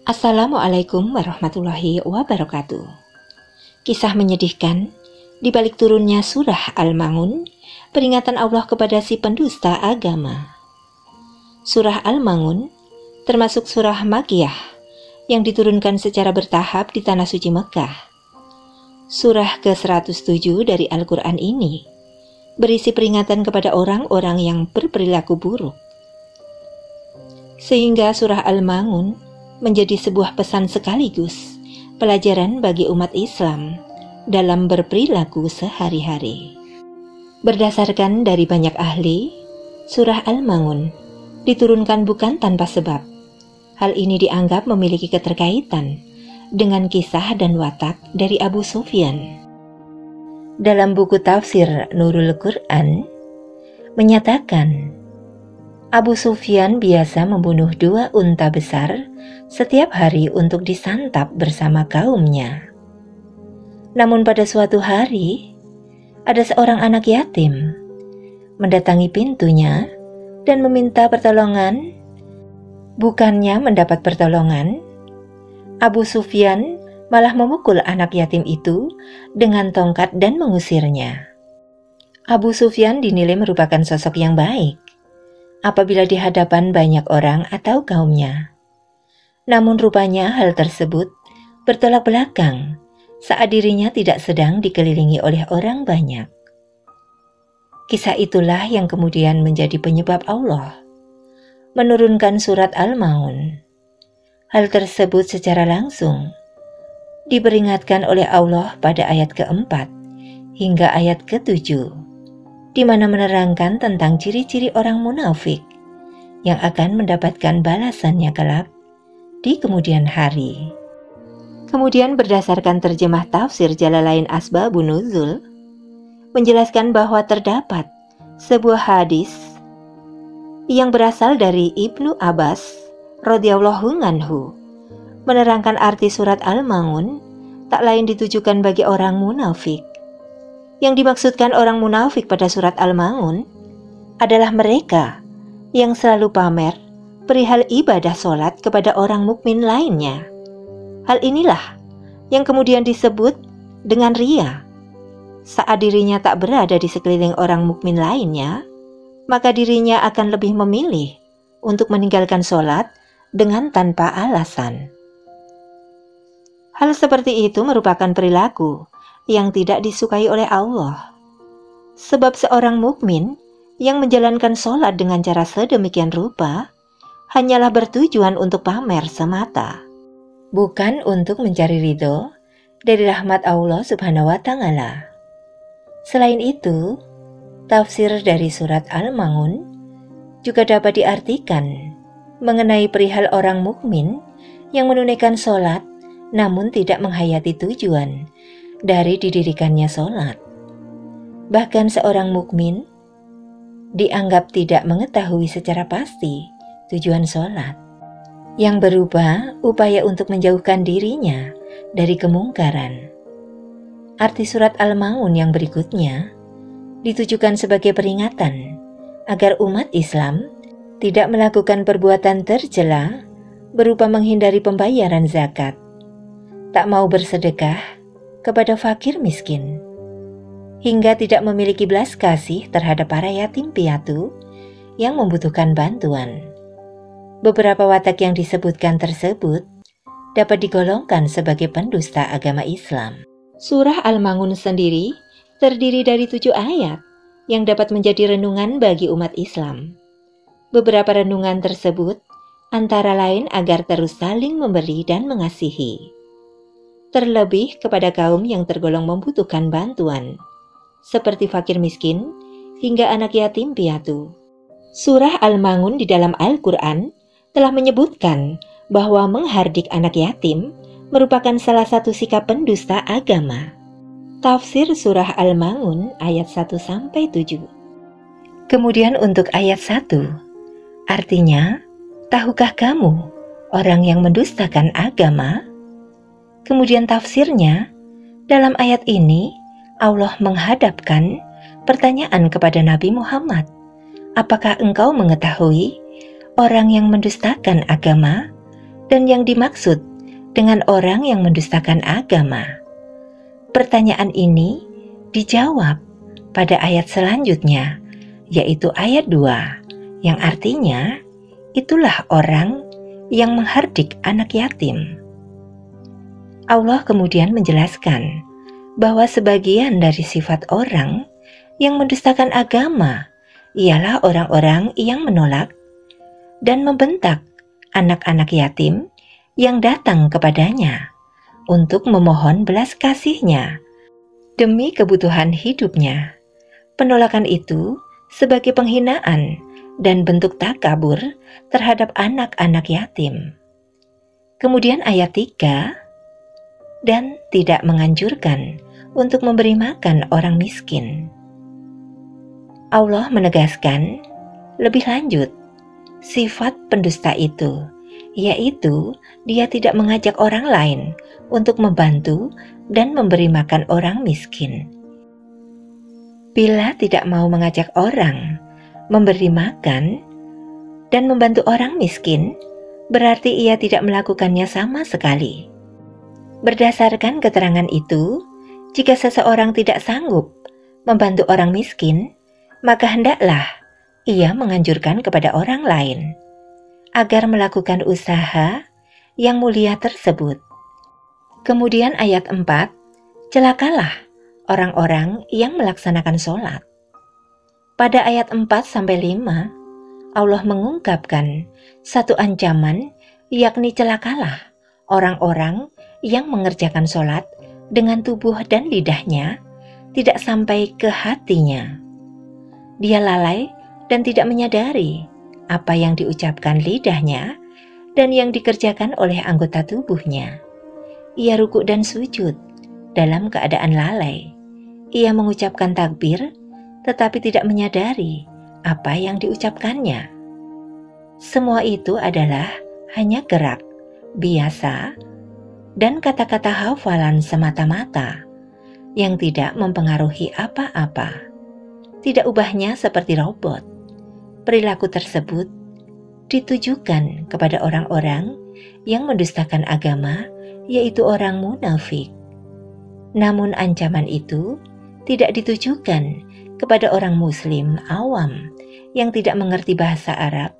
Assalamualaikum warahmatullahi wabarakatuh. Kisah menyedihkan di balik turunnya surah Al-Ma'un, peringatan Allah kepada si pendusta agama. Surah Al-Ma'un termasuk surah Makkiyah yang diturunkan secara bertahap di Tanah Suci Mekah. Surah ke-107 dari Al-Quran ini berisi peringatan kepada orang-orang yang berperilaku buruk. Sehingga surah Al-Ma'un menjadi sebuah pesan sekaligus pelajaran bagi umat Islam dalam berperilaku sehari-hari. Berdasarkan dari banyak ahli, surah Al-Ma'un diturunkan bukan tanpa sebab. Hal ini dianggap memiliki keterkaitan dengan kisah dan watak dari Abu Sufyan. Dalam buku tafsir Nurul Quran menyatakan, Abu Sufyan biasa membunuh 2 unta besar setiap hari untuk disantap bersama kaumnya. Namun pada suatu hari, ada seorang anak yatim mendatangi pintunya dan meminta pertolongan. Bukannya mendapat pertolongan, Abu Sufyan malah memukul anak yatim itu dengan tongkat dan mengusirnya. Abu Sufyan dinilai merupakan sosok yang baik apabila di hadapan banyak orang atau kaumnya. Namun rupanya hal tersebut bertolak belakang saat dirinya tidak sedang dikelilingi oleh orang banyak. Kisah itulah yang kemudian menjadi penyebab Allah menurunkan surat Al-Ma'un. Hal tersebut secara langsung diperingatkan oleh Allah pada ayat ke-4 hingga ayat ke-7. Di mana menerangkan tentang ciri-ciri orang munafik yang akan mendapatkan balasannya kelak di kemudian hari. Kemudian berdasarkan terjemah tafsir Jalalain Asbabun Nuzul menjelaskan bahwa terdapat sebuah hadis yang berasal dari Ibnu Abbas radhiyallahu anhu menerangkan arti surat Al-Ma'un tak lain ditujukan bagi orang munafik. Yang dimaksudkan orang munafik pada surat Al-Ma'un adalah mereka yang selalu pamer perihal ibadah sholat kepada orang mukmin lainnya. Hal inilah yang kemudian disebut dengan riya. Saat dirinya tak berada di sekeliling orang mukmin lainnya, maka dirinya akan lebih memilih untuk meninggalkan sholat dengan tanpa alasan. Hal seperti itu merupakan perilaku yang tidak disukai oleh Allah. Sebab seorang mukmin yang menjalankan sholat dengan cara sedemikian rupa hanyalah bertujuan untuk pamer semata, bukan untuk mencari ridho dari rahmat Allah Subhanahu wa Ta'ala. Selain itu, tafsir dari surat Al-Ma'un juga dapat diartikan mengenai perihal orang mukmin yang menunaikan sholat namun tidak menghayati tujuan dari didirikannya sholat. Bahkan seorang mukmin dianggap tidak mengetahui secara pasti tujuan sholat, yang berupa upaya untuk menjauhkan dirinya dari kemungkaran. Arti surat Al-Ma'un yang berikutnya ditujukan sebagai peringatan agar umat Islam tidak melakukan perbuatan tercela berupa menghindari pembayaran zakat, tak mau bersedekah kepada fakir miskin, hingga tidak memiliki belas kasih terhadap para yatim piatu yang membutuhkan bantuan. Beberapa watak yang disebutkan tersebut dapat digolongkan sebagai pendusta agama Islam. Surah Al-Ma'un sendiri terdiri dari 7 ayat yang dapat menjadi renungan bagi umat Islam. Beberapa renungan tersebut antara lain agar terus saling memberi dan mengasihi, terlebih kepada kaum yang tergolong membutuhkan bantuan, seperti fakir miskin hingga anak yatim piatu. Surah Al-Ma'un di dalam Al-Quran telah menyebutkan bahwa menghardik anak yatim merupakan salah satu sikap pendusta agama. Tafsir surah Al-Ma'un ayat 1-7. Kemudian untuk ayat 1, artinya, tahukah kamu orang yang mendustakan agama? Kemudian tafsirnya, dalam ayat ini Allah menghadapkan pertanyaan kepada Nabi Muhammad, apakah engkau mengetahui orang yang mendustakan agama dan yang dimaksud dengan orang yang mendustakan agama? Pertanyaan ini dijawab pada ayat selanjutnya, yaitu ayat 2, yang artinya itulah orang yang menghardik anak yatim. Allah kemudian menjelaskan bahwa sebagian dari sifat orang yang mendustakan agama ialah orang-orang yang menolak dan membentak anak-anak yatim yang datang kepadanya untuk memohon belas kasihnya demi kebutuhan hidupnya. Penolakan itu sebagai penghinaan dan bentuk takabur terhadap anak-anak yatim. Kemudian ayat 3, dan tidak menganjurkan untuk memberi makan orang miskin. Allah menegaskan lebih lanjut sifat pendusta itu, yaitu dia tidak mengajak orang lain untuk membantu dan memberi makan orang miskin. Bila tidak mau mengajak orang memberi makan dan membantu orang miskin, berarti ia tidak melakukannya sama sekali. Berdasarkan keterangan itu, jika seseorang tidak sanggup membantu orang miskin, maka hendaklah ia menganjurkan kepada orang lain agar melakukan usaha yang mulia tersebut. Kemudian ayat 4, celakalah orang-orang yang melaksanakan sholat. Pada ayat 4-5, Allah mengungkapkan satu ancaman, yakni celakalah orang-orang yang mengerjakan sholat dengan tubuh dan lidahnya, tidak sampai ke hatinya. Dia lalai dan tidak menyadari apa yang diucapkan lidahnya dan yang dikerjakan oleh anggota tubuhnya. Ia rukuk dan sujud dalam keadaan lalai. Ia mengucapkan takbir tetapi tidak menyadari apa yang diucapkannya. Semua itu adalah hanya gerak biasa dan kata-kata hafalan semata-mata yang tidak mempengaruhi apa-apa. Tidak ubahnya seperti robot. Perilaku tersebut ditujukan kepada orang-orang yang mendustakan agama, yaitu orang munafik. Namun ancaman itu tidak ditujukan kepada orang muslim awam yang tidak mengerti bahasa Arab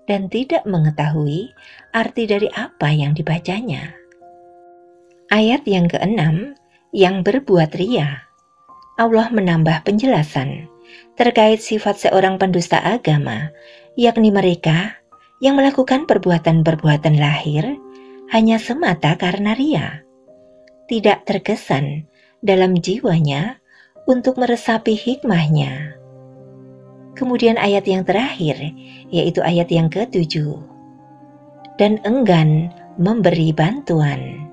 dan tidak mengetahui arti dari apa yang dibacanya. Ayat yang ke-6, yang berbuat ria. Allah menambah penjelasan terkait sifat seorang pendusta agama, yakni mereka yang melakukan perbuatan-perbuatan lahir hanya semata karena ria, tidak terkesan dalam jiwanya untuk meresapi hikmahnya. Kemudian ayat yang terakhir, yaitu ayat yang ke-7, dan enggan memberi bantuan.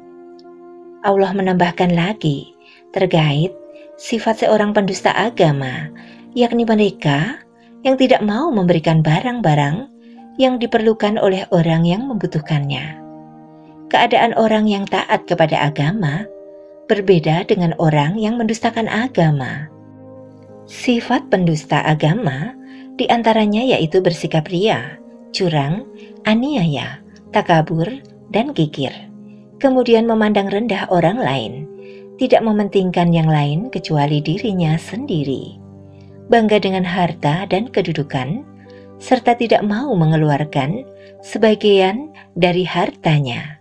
Allah menambahkan lagi terkait sifat seorang pendusta agama, yakni mereka yang tidak mau memberikan barang-barang yang diperlukan oleh orang yang membutuhkannya. Keadaan orang yang taat kepada agama berbeda dengan orang yang mendustakan agama. Sifat pendusta agama diantaranya yaitu bersikap ria, curang, aniaya, takabur, dan kikir. Kemudian memandang rendah orang lain, tidak mementingkan yang lain kecuali dirinya sendiri, bangga dengan harta dan kedudukan, serta tidak mau mengeluarkan sebagian dari hartanya.